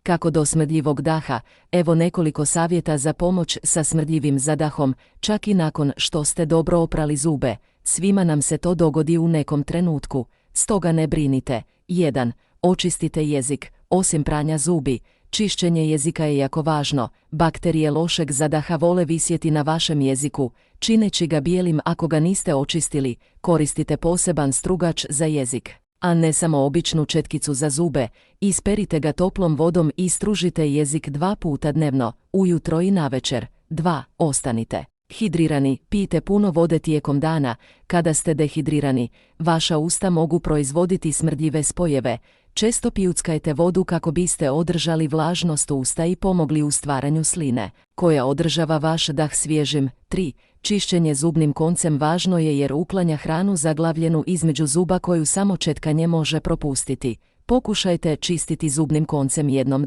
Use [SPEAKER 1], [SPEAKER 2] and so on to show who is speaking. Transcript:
[SPEAKER 1] Kako do smrdljivog daha, evo nekoliko savjeta za pomoć sa smrdljivim zadahom, čak i nakon što ste dobro oprali zube. Svima nam se to dogodi u nekom trenutku, stoga ne brinite. 1. Očistite jezik. Osim pranja zubi, čišćenje jezika je jako važno. Bakterije lošeg zadaha vole visjeti na vašem jeziku, čineći ga bijelim. Ako ga niste očistili, koristite poseban strugač za jezik, a ne samo običnu četkicu za zube. Isperite ga toplom vodom i stružite jezik 2 puta dnevno, ujutro i navečer. 2. Ostanite hidrirani. Pijte puno vode tijekom dana. Kada ste dehidrirani, vaša usta mogu proizvoditi smrdljive spojeve. Često pijuckajte vodu kako biste održali vlažnost usta i pomogli u stvaranju sline, koja održava vaš dah svježim. 3. Čišćenje zubnim koncem važno je jer uklanja hranu zaglavljenu između zuba koju samo četkanje može propustiti. Pokušajte čistiti zubnim koncem jednom